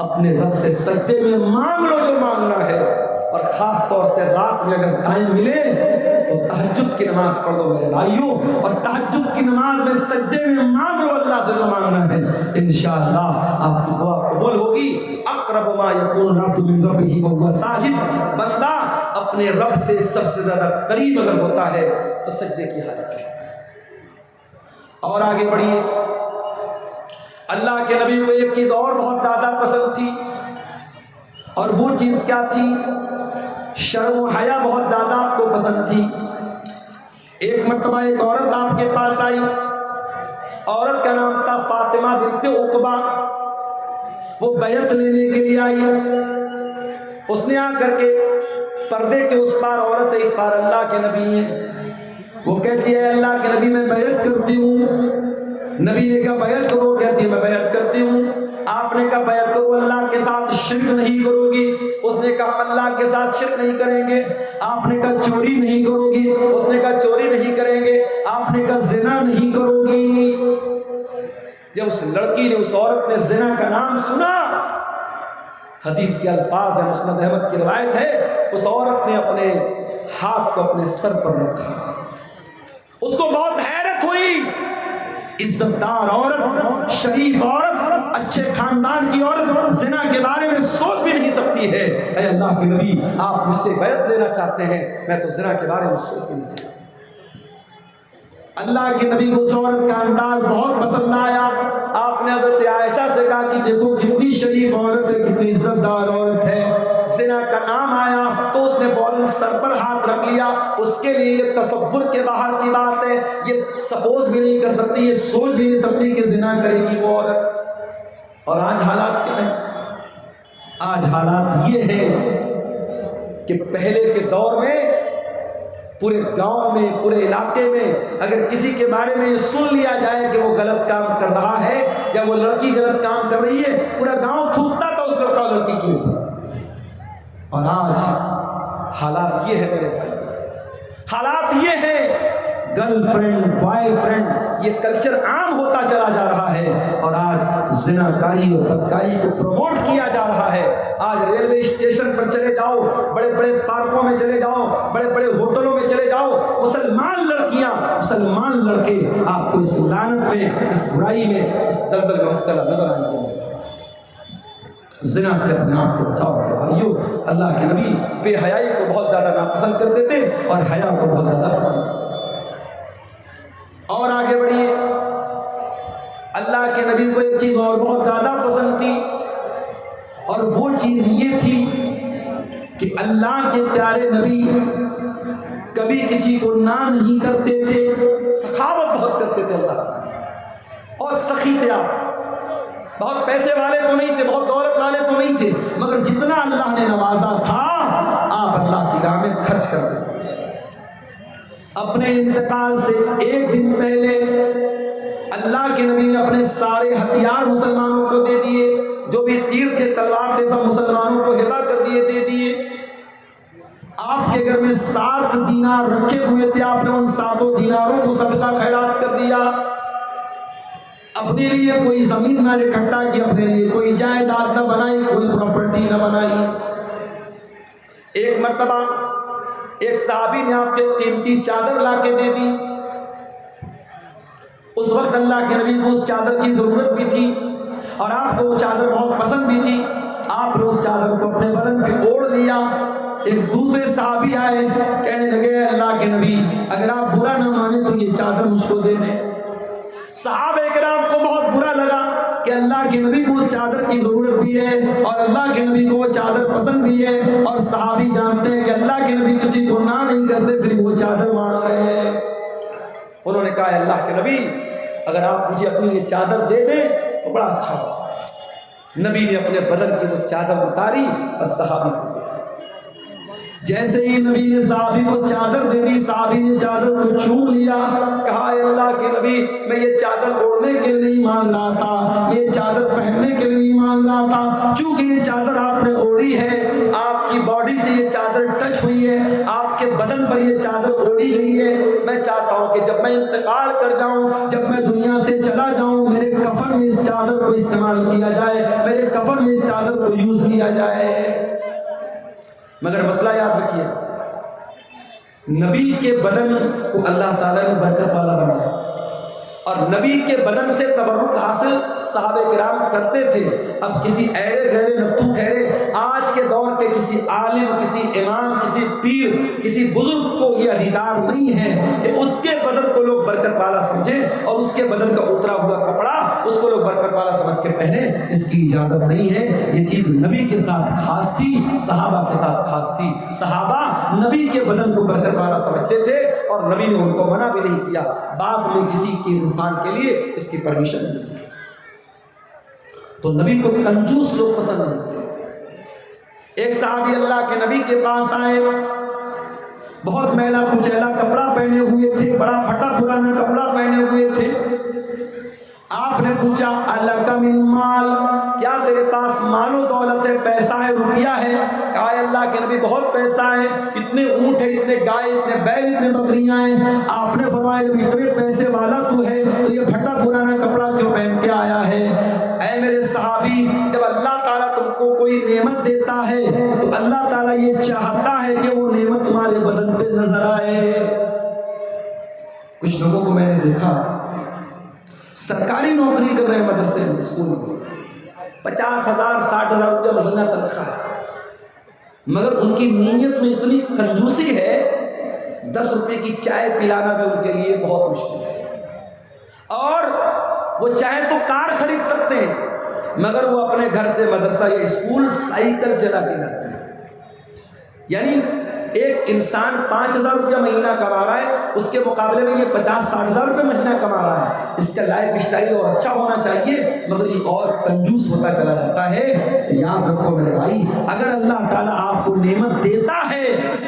اپنے رب سے سجدے میں مانگ لو جو مانگنا ہے۔ اور خاص طور سے رات میں اگر ٹائم ملے تو تہجد کی نماز پڑھ لو میرے بھائیوں، اور تہجد کی نماز میں سجدے میں مانگ لو اللہ سے جو مانگنا ہے، انشاءاللہ آپ کی دعا قبول ہوگی۔ اقرب ما یکون العبد من ربہ وہو ساجد، بندہ اپنے رب سے سب سے زیادہ قریب اگر ہوتا ہے تو سجدے کی حالت میں۔ اور آگے بڑھیے، اللہ کے نبی کو ایک چیز اور بہت زیادہ پسند تھی، اور وہ چیز کیا تھی؟ شرم و حیا بہت زیادہ آپ کو پسند تھی۔ ایک مرتبہ ایک عورت آپ کے پاس آئی، عورت کا نام تھا فاطمہ بنت عقبہ، وہ بیعت لینے کے لیے آئی۔ اس نے آ کر کے پردے کے اس پار عورت ہے، اس پار اللہ کے نبی ہیں، وہ کہتی ہے اللہ کے نبی میں بیعت کرتی ہوں۔ نبی نے کہا بیعت کرو، کہتی ہے میں بیعت کرتی ہوں۔ آپ نے کہا بیعت کرو، اللہ کے ساتھ شرک نہیں کرو گی؟ اس نے کہا اللہ کے ساتھ شرک نہیں کریں گے۔ آپ نے کہا چوری نہیں کرو گی؟ اس نے کہا چوری نہیں کریں گے۔ آپ نے کہا زنا نہیں کرو گی؟ جب اس لڑکی نے، اس عورت نے زنا کا نام سنا، حدیث کے الفاظ ہیں، مسند احمد کی روایت ہے، اس عورت نے اپنے ہاتھ کو اپنے سر پر رکھا۔ اس کو بہت حیرت ہوئی، عزت دار عورت، شریف عورت، اچھے خاندان کی عورت زنا کے بارے میں سوچ بھی نہیں سکتی ہے۔ اے اللہ کے نبی آپ مجھ سے بیعت لینا چاہتے ہیں، میں تو زنا کے بارے میں سوچ بھی نہیں سکتی۔ اللہ کے نبی کو اس عورت کا انداز بہت پسند آیا۔ آپ نے حضرت عائشہ سے کہا کہ دیکھو کتنی شریف عورت ہے، کتنی عزت دار عورت ہے۔ زنا کا نام آیا تو اس نے فوراً سر پر ہاتھ رکھ لیا۔ اس کے لیے یہ تصور کے باہر کی بات ہے، یہ سپوز بھی نہیں کر سکتی، یہ سوچ بھی نہیں سکتی کہ زنا کرے گی وہ عورت۔ اور آج حالات کیا ہیں؟ آج حالات یہ ہے کہ پہلے کے دور میں پورے گاؤں میں، پورے علاقے میں اگر کسی کے بارے میں یہ سن لیا جائے کہ وہ غلط کام کر رہا ہے یا وہ لڑکی غلط کام کر رہی ہے، پورا گاؤں تھوکتا تھا اس لڑکا لڑکی کے اوپر۔ اور آج حالات یہ ہے میرے بھائی، حالات یہ ہے، گرل فرینڈ بوائے فرینڈ یہ کلچر عام ہوتا چلا جا رہا ہے، اور آج زنا کاری اور بدکاری کو پروموٹ کیا جا رہا ہے۔ آج ریلوے اسٹیشن پر چلے جاؤ، بڑے بڑے پارکوں میں چلے جاؤ، بڑے بڑے ہوٹلوں میں چلے جاؤ، مسلمان لڑکیاں، مسلمان لڑکے آپ کو اس لعنت میں، اس برائی میں، اس دلدل میں مبتلا نظر آئیں گے۔ زنا سے اپنے آپ کو بچاؤ بھائیو۔ اللہ کے نبی بے حیائی کو بہت زیادہ ناپسند کرتے تھے اور حیا کو بہت زیادہ پسند کرتے تھے۔ اور آگے بڑھیے، اللہ کے نبی کو ایک چیز اور بہت زیادہ پسند تھی، اور وہ چیز یہ تھی کہ اللہ کے پیارے نبی کبھی کسی کو نہ نہیں کرتے تھے، سخاوت بہت کرتے تھے اللہ، اور سخی تھے آپ، بہت پیسے والے تو نہیں تھے، بہت دولت والے تو نہیں تھے، مگر جتنا اللہ نے نوازا تھا آپ اللہ کی راہ میں خرچ کرتے تھے۔ اپنے انتقال سے ایک دن پہلے اللہ کے نبی نے اپنے سارے ہتھیار مسلمانوں کو دے دیے، جو بھی تیر تھے، تلوار تھے، سب مسلمانوں کو ہبہ کر دیے، دے دیے۔ آپ کے گھر میں 7 دینار رکھے ہوئے تھے، آپ نے ان 7 دیناروں کو صدقہ خیرات کر دیا، اپنے لیے کوئی زمین نہ اکٹھا کی، اپنے لیے کوئی جائیداد نہ بنائی، کوئی پراپرٹی نہ بنائی۔ ایک مرتبہ ایک صحابی نے آپ کے قیمتی چادر لا کے دے دی، اس وقت اللہ کے نبی کو اس چادر کی ضرورت بھی تھی اور آپ کو وہ چادر بہت پسند بھی تھی، آپ نے اس چادر کو اپنے بدن پہ اوڑھ لیا۔ ایک دوسرے صحابی آئے، کہنے لگے اللہ کے نبی اگر آپ برا نہ مانے تو یہ چادر مجھ کو دے دیں۔ صحابہ کرام کو بہت برا لگا کہ اللہ کے نبی کو اس چادر کی ضرورت بھی ہے اور اللہ کے نبی کو وہ چادر پسند بھی ہے، اور صحابی جانتے ہیں کہ اللہ کے نبی کسی کو نہ نہیں کرتے، پھر وہ چادر مانگ رہے ہیں۔ انہوں نے کہا اللہ کے نبی اگر آپ مجھے اپنی یہ چادر دے دیں تو بڑا اچھا ہوگا۔ نبی نے اپنے بدن کی وہ چادر اتاری اور صحابی کو دے دی۔ جیسے ہی نبی نے صحابی کو چادر دے دی، صحابی نے چادر کو چوم لیا، کہا اے اللہ کے نبی میں یہ چادر اوڑھنے کے لیے نہیں مانگ رہا تھا، میں یہ چادر پہننے کے لیے نہیں مانگ رہا تھا، چونکہ یہ چادر آپ نے اوڑھی ہے، آپ کی باڈی سے یہ چادر ٹچ ہوئی ہے، آپ کے بدن پر یہ چادر اوڑھی گئی ہے، میں چاہتا ہوں کہ جب میں انتقال کر جاؤں، جب میں دنیا سے چلا جاؤں، میرے کفن میں اس چادر کو استعمال کیا جائے، میرے کفن میں اس چادر کو یوز کیا جائے۔ مگر مسئلہ یاد رکھیے، نبی کے بدن کو اللہ تعالیٰ نے برکت والا بنایا اور نبی کے بدن سے تبرک حاصل صحابہ کرام کرتے تھے۔ اب کسی ایرے غیرے نتھو خیرے آج کے دور کے کسی عالم، کسی امام، کسی پیر، کسی بزرگ کو یہ ادھیکار نہیں ہے کہ اس کے بدن کو لوگ برکت والا سمجھیں اور اس کے بدن کا اترا ہوا کپڑا اس کو لوگ برکت والا سمجھ کے پہنے، اس کی اجازت نہیں ہے۔ یہ چیز نبی کے ساتھ خاص تھی، صحابہ کے ساتھ خاص تھی۔ صحابہ نبی کے بدن کو برکت والا سمجھتے تھے اور نبی نے ان کو منع بھی نہیں کیا، بعد میں کسی کے انسان کے لیے اس کی پرمیشن نہیں دی۔ تو نبی کو کنجوس لوگ پسند نہیں تھے۔ ایک صحابی اللہ کے نبی کے پاس آئے، بہت میلا کچیلا کپڑا پہنے ہوئے تھے، بڑا پھٹا پرانا کپڑا پہنے ہوئے تھے۔ آپ نے پوچھا اللہ کا من مال، کیا تیرے پاس مال و دولت ہے، پیسہ ہے، روپیہ ہے؟ کہا اللہ کے نبی بہت پیسہ ہے، اتنے اونٹ ہیں، اتنے گائے، اتنے بیل، اتنے بکریاں ہیں۔ آپ نے فرمایا جب اتنے پیسے والا تو ہے تو یہ پھٹا پرانا کپڑا کیوں پہن کے آیا ہے؟ اے میرے صحابی، جب اللہ تعالیٰ تم کو کوئی نعمت دیتا ہے تو اللہ تعالیٰ یہ چاہتا ہے کہ وہ نعمت تمہارے بدن پہ نظر آئے۔ کچھ لوگوں کو میں نے دیکھا سرکاری نوکری کر رہے ہیں، مدرسے میں، اسکول میں، 50,000 60,000 روپیہ مہینہ تنخواہ ہے، مگر ان کی نیت میں اتنی کنجوسی ہے 10 روپے کی چائے پلانا بھی ان کے لیے بہت مشکل ہے۔ اور وہ چاہے تو کار خرید سکتے ہیں مگر وہ اپنے گھر سے مدرسہ یا اسکول سائیکل چلا کے جاتے ہیں۔ یعنی ایک انسان 5,000 روپیہ مہینہ کما رہا ہے، اس کے مقابلے میں یہ 50-60,000 روپے مہینہ کما رہا ہے۔ اس کا لائف اسٹائل اور اچھا ہونا چاہیے مگر یہ اور کنجوس ہوتا چلا جاتا ہے۔ یاد رکھو میرے بھائی، اگر اللہ تعالیٰ آپ کو نعمت دیتا ہے،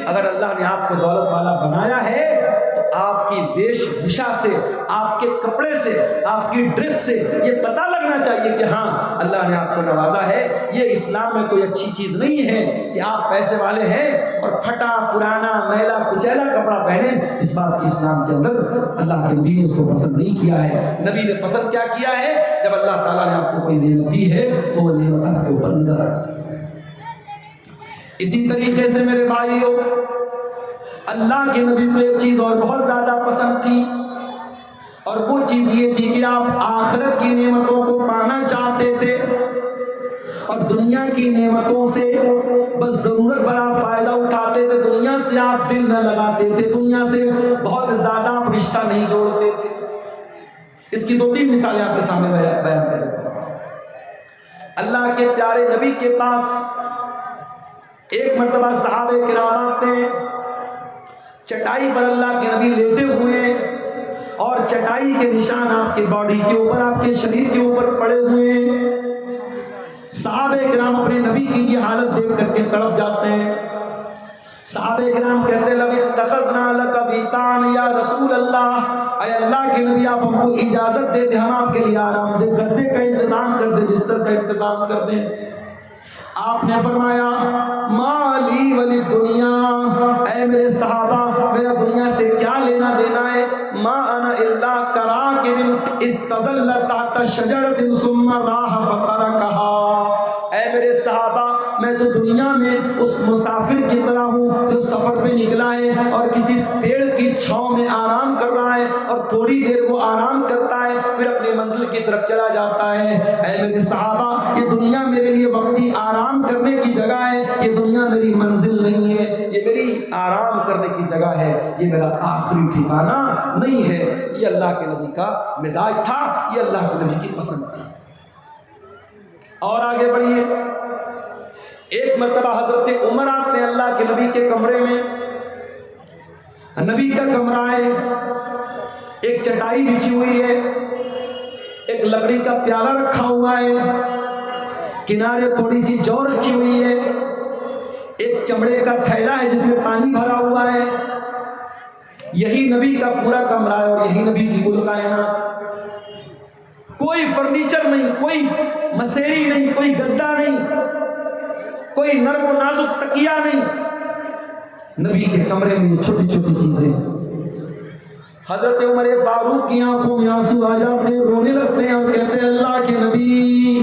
اگر اللہ نے آپ کو دولت والا بنایا ہے تو آپ کی ویش بھوشا سے، آپ کے کپڑے سے، آپ کی ڈریس سے یہ پتہ لگنا چاہیے کہ ہاں اللہ نے آپ کو نوازا ہے۔ یہ اسلام میں کوئی اچھی چیز نہیں ہے کہ آپ پیسے والے ہیں اور پھٹا پرانا میلا کچیلا کپڑا پہنے، اس بات کی اسلام کے اندر اللہ کے نبی نے اس کو پسند نہیں کیا ہے۔ نبی نے پسند کیا کیا ہے؟ جب اللہ تعالیٰ نے آپ کو کوئی نعمت دی ہے تو وہ نعمت آپ کے اوپر نظر آنا چاہیے۔ اسی طریقے سے میرے بھائیوں، اللہ کے نبی کو ایک چیز اور بہت زیادہ پسند تھی اور وہ چیز یہ تھی کہ آپ آخرت کی نعمتوں کو پانا چاہتے تھے اور دنیا کی نعمتوں سے بس ضرورت بھر آپ فائدہ اٹھاتے تھے، دنیا سے آپ دل نہ لگاتے تھے، دنیا سے بہت زیادہ آپ رشتہ نہیں جوڑتے تھے۔ اس کی 2-3 مثالیں آپ کے سامنے بیان کر دیتا ہوں۔ اللہ کے پیارے نبی کے پاس ایک مرتبہ صحابہ کرام آتے ہیں، چٹائی پر اللہ کے نبی لیٹے ہوئے اور چٹائی کے نشان آپ کے باڈی کے اوپر، آپ کے شریر کے اوپر پڑے ہوئے ہیں۔ صحابہ کرام اپنے نبی کی یہ حالت دیکھ کر کے تڑپ جاتے ہیں۔ صحابہ کرام کہتے لو اتخذنا لک بیتان یا رسول اللہ، اے اللہ کے نبی آپ ہم کو اجازت دے دیں، ہم آپ کے لیے آرام دہ گدے کا انتظام کر دیں، بستر کا انتظام کر دیں۔ آپ نے فرمایا مالی ولی دنیا، میرا دنیا سے کیا لینا دینا ہے؟ ما انا الا کراکب استظل تحت شجرۃ ثم راح فترکها۔ اے میرے صحابہ، میں تو دنیا میں اس مسافر کی طرح ہوں جو سفر پہ نکلا ہے اور کسی پیڑ کی چھاؤں میں آرام کر رہا ہے، اور تھوڑی دیر وہ آرام کرتا ہے پھر اپنی منزل کی طرف چلا جاتا ہے۔ اے میرے صحابہ، یہ دنیا میرے لیے وقتی آرام کرنے کی جگہ ہے، یہ دنیا میری منزل نہیں ہے، یہ میری آرام کرنے کی جگہ ہے، یہ میرا آخری ٹھکانہ نہیں ہے۔ یہ اللہ کے نبی کا مزاج تھا، یہ اللہ کے نبی کی پسند تھی۔ اور آگے بڑھیے، ایک مرتبہ حضرت عمر آتے ہیں اللہ کے نبی کے کمرے میں۔ نبی کا کمرہ ہے، ایک چٹائی بچھی ہوئی ہے، ایک لکڑی کا پیالہ رکھا ہوا ہے، کنارے تھوڑی سی جو رکھی ہوئی ہے، ایک چمڑے کا تھیلا ہے جس میں پانی بھرا ہوا ہے۔ یہی نبی کا پورا کمرہ ہے اور یہی نبی کی کل کائنات۔ کوئی فرنیچر نہیں، کوئی مسیری نہیں، کوئی گدا نہیں، کوئی نرم و نازک تکیہ نہیں، نبی کے کمرے میں یہ چھوٹی چھوٹی چیزیں۔ حضرت عمر فاروق کی آنکھوں میں آنسو آ جاتے ہیں، رونے لگتے ہیں اور کہتے ہیں اللہ کے نبی،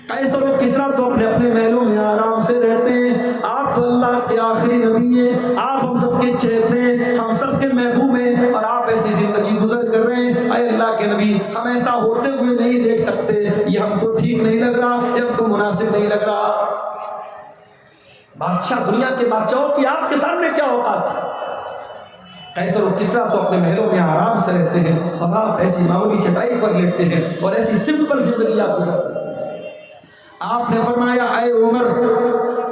قیصر و کسریٰ تو اپنے اپنے محلوں میں آرام سے رہتے ہیں، آپ تو اللہ کے آخری نبی ہیں، آپ ہم سب کے چہتے ہیں، ہم سب کے محبوب ہیں، اور آپ ایسی زندگی گزر کر رہے ہیں۔ اے اللہ کے نبی، ہم ایسا ہوتے ہوئے نہیں دیکھ سکتے، یہ ہم کو ٹھیک نہیں لگ رہا، یہ ہم کو مناسب نہیں لگ رہا۔ بادشاہ، دنیا کے بادشاہوں کی آپ کے سامنے کیا اوقات ہے؟ قیصر و کسریٰ تو اپنے محلوں میں آرام سے رہتے ہیں اور آپ ایسی معمولی چٹائی پر لیٹتے ہیں اور ایسی سمپل زندگی آپ گزرتے ہیں۔ آپ نے فرمایا اے عمر،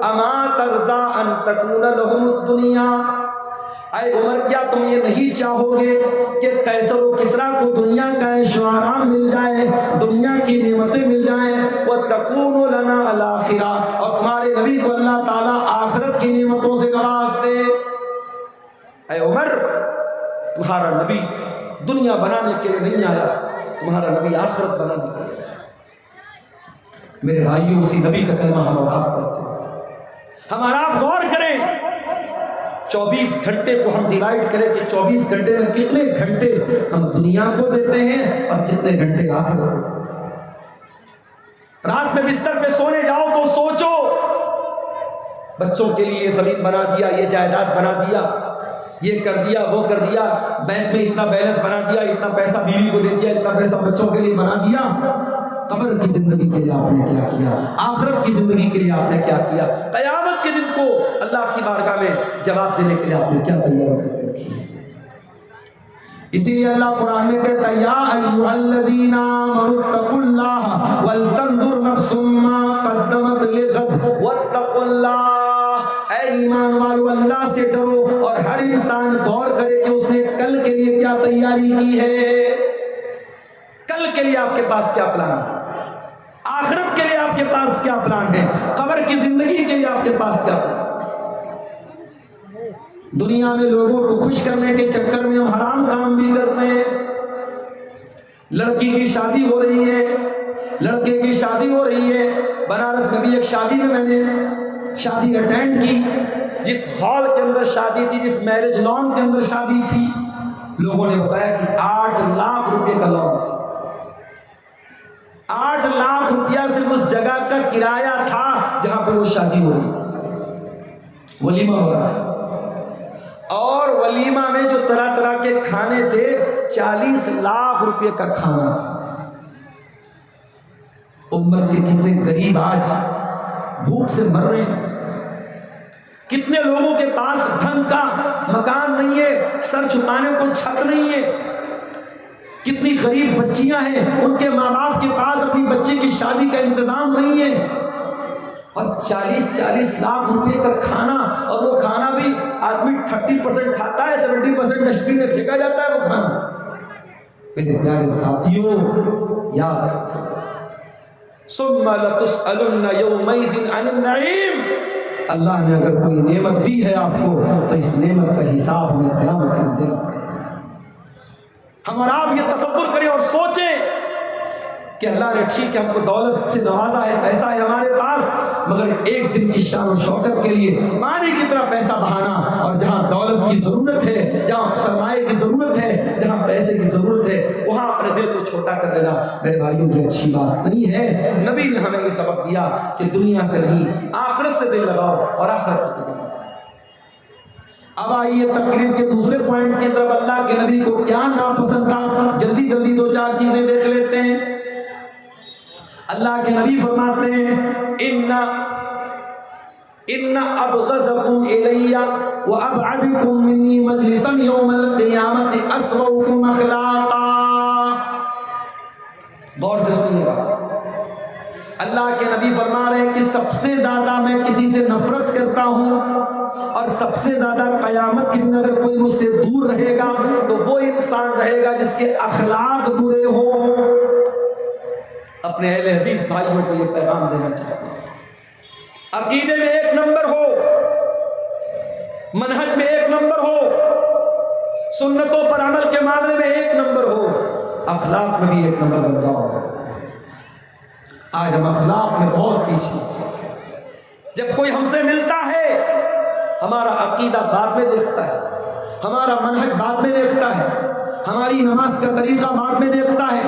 اما ترضا ان تکون لہم الدنیا، اے عمر کیا تم یہ نہیں چاہو گے کہ قیصر و کسریٰ کو دنیا کا عیش و آرام مل جائے، دنیا کی نعمتیں مل جائیں، وتکون لنا الآخرہ، اور تمہارے نبی کو اللہ تعالیٰ آخرت کی نعمتوں سے نواز دے۔ اے عمر، تمہارا نبی دنیا بنانے کے لیے نہیں آیا، تمہارا نبی آخرت بنانے کے لیے آیا۔ میرے بھائیوں، اسی نبی کا کلمہ ہم اور آپ پڑھتے ہیں۔ ہم اور آپ غور کریں، 24 گھنٹے کو ہم ڈیوائیڈ کریں کہ 24 گھنٹے میں کتنے گھنٹے ہم دنیا کو دیتے ہیں اور کتنے گھنٹے آخرت کو۔ رات میں بستر پہ سونے جاؤ تو سوچو، بچوں کے لیے یہ زمین بنا دیا، یہ جائیداد بنا دیا، یہ کر دیا، وہ کر دیا، بینک میں اتنا بیلنس بنا دیا، اتنا پیسہ بیوی کو دے دیا، اتنا پیسہ بچوں کے لیے بنا دیا۔ قبر کی زندگی کے لیے آپ نے کیا کیا؟ آخرت کی زندگی کے لیے آپ نے کیا کیا؟ قیامت کے دن کو اللہ کی بارگاہ میں جواب دینے کے لیے آپ نے کیا تیاری کر کے رکھی؟ اسی لیے اللہ قرآن میں کہتا ہے یا ایھا الذین آمنوا اتقوا اللہ ولتنظر نفس ما قدمت لغد واتقوا اللہ، اے ایمان والو اللہ سے ڈرو اور ہر انسان غور کرے کہ اس نے کل کے لیے کیا تیاری کی ہے۔ کل کے لیے آپ کے پاس کیا پلان ہے؟ آخرت کے لیے آپ کے پاس کیا پلان ہے؟ قبر کی زندگی کے لیے آپ کے پاس کیا پلان ہے؟ دنیا میں لوگوں کو خوش کرنے کے چکر میں ہم حرام کام بھی کرتے ہیں۔ لڑکی کی شادی ہو رہی ہے، لڑکے کی شادی ہو رہی ہے، بنارس میں بھی ایک شادی میں نے شادی اٹینڈ کی، جس ہال کے اندر شادی تھی، جس میرج لان کے اندر شادی تھی، لوگوں نے بتایا کہ 8 لاکھ روپے کا لون تھا۔ 8 لاکھ روپیہ صرف اس جگہ کا کرایہ تھا جہاں پہ وہ شادی ہو رہی تھی، ولیمہ ہو رہا تھا، اور ولیمہ میں جو طرح طرح کے کھانے تھے 40 لاکھ روپے کا کھانا تھا۔ امت کے کتنے غریب آج بھوک سے مر رہے ہیں، کتنے لوگوں کے پاس ڈھنگ کا مکان نہیں ہے، سر چھپانے کو چھت نہیں ہے، کتنی غریب بچیاں ہیں، ان کے ماں باپ کے پاس اپنی بچے کی شادی کا انتظام نہیں ہے، اور 40 لاکھ روپے کا کھانا، اور وہ کھانا بھی آدمی 30% کھاتا ہے، 70% ڈسٹ بن میں پھینکا جاتا ہے وہ کھانا۔ میرے پیارے ساتھیوں، یاد رکھو ثم لتسألن یومئذ عن النعیم، اللہ نے اگر کوئی نعمت دی ہے آپ کو تو اس نعمت کا حساب ہمیں قیامت میں دینا پڑے گا۔ ہم اور آپ یہ تصور کریں اور سوچیں کہ اللہ نے ٹھیک ہے ہم کو دولت سے نوازا ہے، پیسہ ہے ہمارے پاس، مگر صرف ایک دن کی شان و شوکت کے لیے پانی کی طرح پیسہ بہانا، اور جہاں دولت کی ضرورت ہے، جہاں سرمایہ کی ضرورت ہے، جہاں پیسے کی ضرورت ہے، وہاں اپنے دل کو چھوٹا کر لینا میرے بھائیوں یہ اچھی بات نہیں ہے۔ نبی نے ہمیں یہ سبق دیا کہ دنیا سے نہیں، آخرت سے دل لگاؤ اور آخرت کو دل لگاؤ۔ اب آئیے تقریر کے دوسرے پوائنٹ کی طرف، اللہ کے نبی کو کیا ناپسند تھا، جلدی جلدی دو چار چیزیں دیکھ لیتے ہیں۔ اللہ کے نبی فرماتے ہیں ان ابغضکم الی وابعدکم منی مجلسا یوم القیامت اسوأکم اخلاقا۔ غور سے سنیے گا، اللہ کے نبی فرما رہے ہیں کہ سب سے زیادہ میں کسی سے نفرت کرتا ہوں، اور سب سے زیادہ قیامت کے دن اگر کوئی مجھ سے دور رہے گا تو وہ انسان رہے گا جس کے اخلاق برے ہوں۔ اپنے اہل حدیث بھائیوں کو یہ پیغام دینا چاہتا ہوں، عقیدے میں ایک نمبر ہو، منہج میں ایک نمبر ہو، سنتوں پر عمل کے معاملے میں ایک نمبر ہو، اخلاق میں بھی ایک نمبر بن جاؤ۔ آج ہم اخلاق میں بہت پیچھے۔ جب کوئی ہم سے ملتا ہے ہمارا عقیدہ بعد میں دیکھتا ہے، ہمارا منہج بعد میں دیکھتا ہے، ہماری نماز کا طریقہ بعد میں دیکھتا ہے،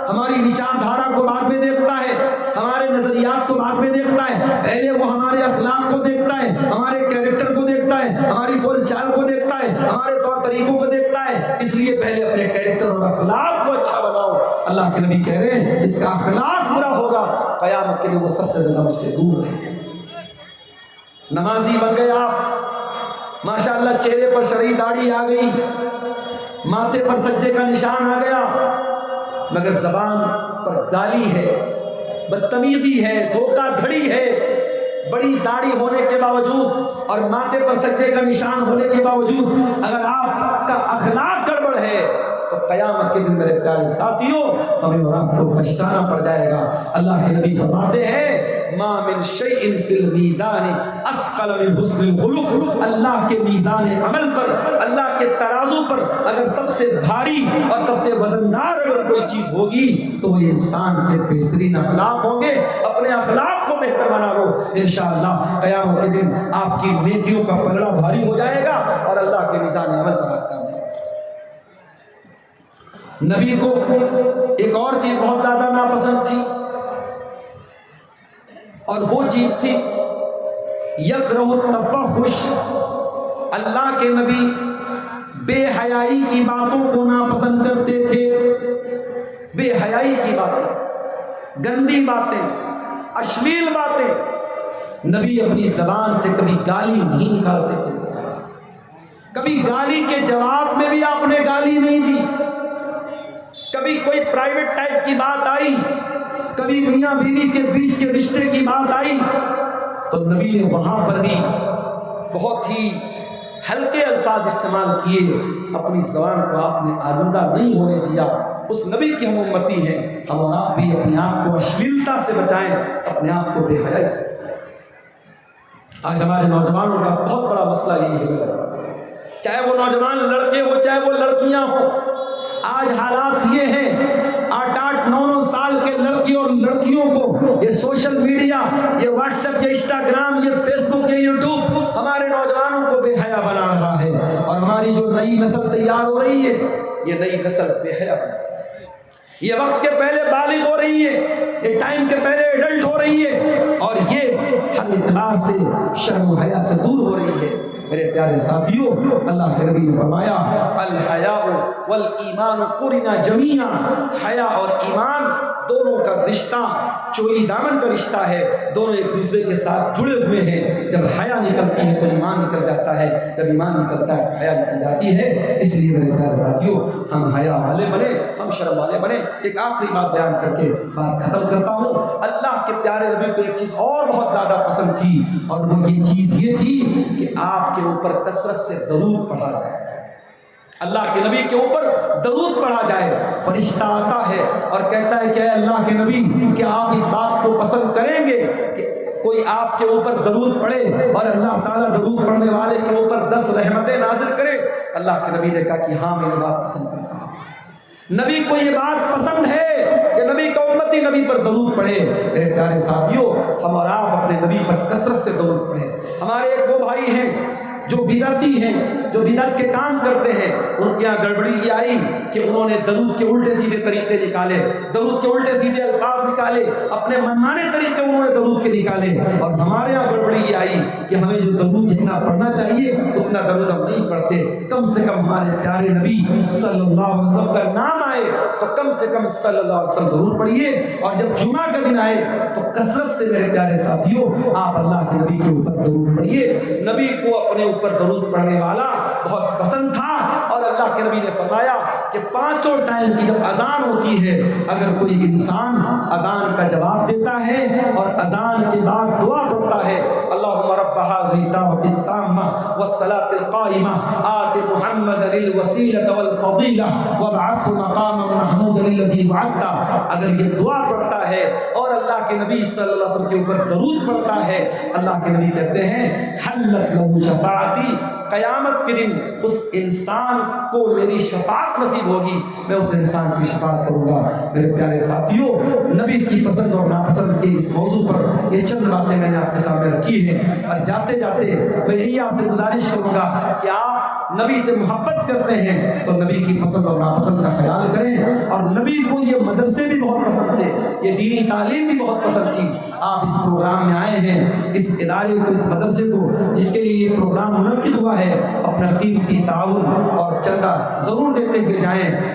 ہماری وچار دھارا کو بعد میں دیکھتا ہے، ہمارے نظریات کو بعد میں دیکھتا ہے۔ پہلے وہ ہمارے اخلاق کو دیکھتا ہے، ہمارے کیریکٹر کو دیکھتا ہے، ہماری بول چال کو دیکھتا ہے، ہمارے طور طریقوں کو دیکھتا ہے۔ اس لیے پہلے اپنے کیریکٹر اور اخلاق کو اچھا بناؤ۔ اللہ کے نبی کہہ رہے ہیں جس کا اخلاق برا ہوگا قیامت کے لیے وہ سب سے زیادہ مجھ سے دور رہے گا۔ نمازی بن گئے آپ، ماشاءاللہ چہرے پر شرعی داڑھی آ گئی، ماتھے پر سجدے کا نشان آ گیا، مگر زبان پر گالی ہے، بدتمیزی ہے، دھوکہ دھڑی ہے۔ بڑی داڑھی ہونے کے باوجود اور ماتھے پر سجدے کا نشان ہونے کے باوجود اگر آپ کا اخلاق گڑبڑ ہے تو قیامت کے دن میرے پیارے ساتھیوں ہمیں اور آپ کو پچھتانا پڑ جائے گا۔ اللہ کے نبی فرماتے ہیں ما من شیء فی المیزان اثقل من حسن الخلق۔ اللہ کے میزان عمل پر، اللہ کے ترازو پر اگر سب سے بھاری اور سب سے وزندار اگر کوئی چیز ہوگی تو وہ انسان کے بہترین اخلاق ہوں گے۔ اپنے اخلاق کو بہتر بنا لو، انشاءاللہ قیامت کے دن آپ کی نیکیوں کا پلڑا بھاری ہو جائے گا اور اللہ کے میزان عمل پر آپ کامیاب۔ نبی کو ایک اور چیز بہت زیادہ ناپسند تھی، اور وہ چیز تھی یکرہ التفحش۔ اللہ کے نبی بے حیائی کی باتوں کو ناپسند کرتے تھے۔ بے حیائی کی باتیں، گندی باتیں، اشلیل باتیں، نبی اپنی زبان سے کبھی گالی نہیں نکالتے تھے۔ کبھی گالی کے جواب میں بھی آپ نے گالی نہیں دی۔ کبھی کوئی پرائیویٹ ٹائپ کی بات آئی، کبھی میاں بیوی کے بیچ کے رشتے کی بات آئی تو نبی نے وہاں پر بھی بہت ہی ہلکے الفاظ استعمال کیے، اپنی زبان کو آپ نے آلودہ نہیں ہونے دیا۔ اس نبی کی ہم امتی ہیں، ہم اور آپ بھی اپنے آپ کو اشلیلتا سے بچائیں، اپنے آپ کو بے حیائی سے بچائیں۔ آج ہمارے نوجوانوں کا بہت بڑا مسئلہ یہی ہے، چاہے وہ نوجوان لڑکے ہو چاہے وہ لڑکیاں ہوں۔ آج حالات یہ ہیں 8-8 9-9 سال کے لڑکی اور لڑکیوں کو یہ سوشل میڈیا، یہ واٹس ایپ، یہ انسٹاگرام، یہ فیس بک، یہ یوٹیوب ہمارے نوجوانوں کو بے حیا بنا رہا ہے، اور ہماری جو نئی نسل تیار ہو رہی ہے یہ نئی نسل بے حیا بنا رہی ہے۔ یہ وقت کے پہلے بالغ ہو رہی ہے، یہ ٹائم کے پہلے ایڈلٹ ہو رہی ہے، اور یہ ہر اطلاع سے شرم و حیا سے دور ہو رہی ہے۔ میرے پیارے ساتھیوں، اللہ کے نبی نے فرمایا الحیاء والایمان قرنا جمیعا۔ حیا اور ایمان دونوں کا رشتہ چولی دامن کا رشتہ ہے، دونوں ایک دوسرے کے ساتھ جڑے ہوئے ہیں۔ جب حیا نکلتی ہے تو ایمان نکل جاتا ہے، جب ایمان نکلتا ہے تو حیا نکل جاتی ہے۔ اس لیے میرے پیارے ساتھیوں ہم حیا والے بنے، ہم شرم والے بنے۔ ایک آخری بات بیان کر کے بات ختم کرتا ہوں۔ اللہ کے پیارے نبی کو ایک چیز اور بہت زیادہ پسند تھی، اور وہ یہ چیز یہ تھی کہ آپ کے اوپر کثرت سے درود پڑھا جائے۔ اللہ کے نبی کے اوپر درود پڑھا جائے۔ فرشتہ آتا ہے اور کہتا ہے کہ اے اللہ کے نبی، کیا آپ اس بات کو پسند کریں گے کہ کوئی آپ کے اوپر درود پڑھے اور اللہ تعالیٰ درود پڑھنے والے کے اوپر 10 رحمتیں نازل کرے؟ اللہ کے نبی نے کہا کہ ہاں میں یہ بات پسند کرتا ہوں۔ نبی کو یہ بات پسند ہے کہ نبی کا امتی نبی پر درود پڑھے۔ میرے پیارے ساتھیوں، ہم اور آپ اپنے نبی پر کثرت سے درود پڑھیں۔ ہمارے ایک وہ بھائی ہیں جو بدعتی ہیں، جو بدعت کے کام کرتے ہیں، ان کے یہاں گڑبڑی یہ آئی کہ انہوں نے درود کے الٹے سیدھے طریقے نکالے، درود کے الٹے سیدھے الفاظ نکالے، اپنے منمانے طریقے انہوں نے درود کے نکالے، اور ہمارے یہاں گڑبڑی یہ آئی کہ ہمیں جو درود جتنا پڑھنا چاہیے اتنا درود ہم نہیں پڑھتے۔ کم سے کم ہمارے پیارے نبی صلی اللہ علیہ وسلم کا نام آئے تو کم سے کم صلی اللہ علیہ وسلم ضرور پڑھیے، اور جب جمعہ کا دن آئے تو کثرت سے میرے پیارے ساتھیوں آپ اللہ کے نبی کے اوپر درود پڑھیے۔ نبی کو اپنے اوپر درود پڑھنے والا بہت پسند تھا، اور اللہ کے نبی نے فرمایا کہ پانچوں ٹائم کی جب اذان ہوتی ہے، اگر کوئی انسان اذان کا جواب دیتا ہے اور اذان کے بعد دعا پڑھتا ہے، اللہم رب هذه الدعوة التامة والصلاة القائمة آت محمدا الوسیلة والفضیلہ وابعثه مقاما محمودا الذی وعدته، اگر یہ دعا پڑھتا ہے اور اللہ کے نبی صلی اللہ علیہ وسلم کے اوپر درود پڑھتا ہے، اللہ کے نبی کہتے ہیں حلت له شفاعتی، قیامت کے دن اس انسان کو میری شفاعت نصیب ہوگی، میں اس انسان کی شفاعت کروں گا۔ میرے پیارے ساتھیوں، نبی کی پسند اور ناپسند کے اس موضوع پر یہ چند باتیں میں نے آپ کے سامنے رکھی ہیں، اور جاتے جاتے میں یہی آپ سے گزارش کروں گا کہ آپ نبی سے محبت کرتے ہیں تو نبی کی پسند اور ناپسند کا خیال کریں، اور نبی کو یہ مدرسے بھی بہت پسند تھے، یہ دینی تعلیم بھی بہت پسند تھی۔ آپ اس پروگرام میں آئے ہیں، اس ادارے کو، اس مدرسے کو، جس کے لیے یہ پروگرام منعقد ہوا ہے، اپنا قیمتی تعاون اور چندہ ضرور دیتے ہوئے جائیں۔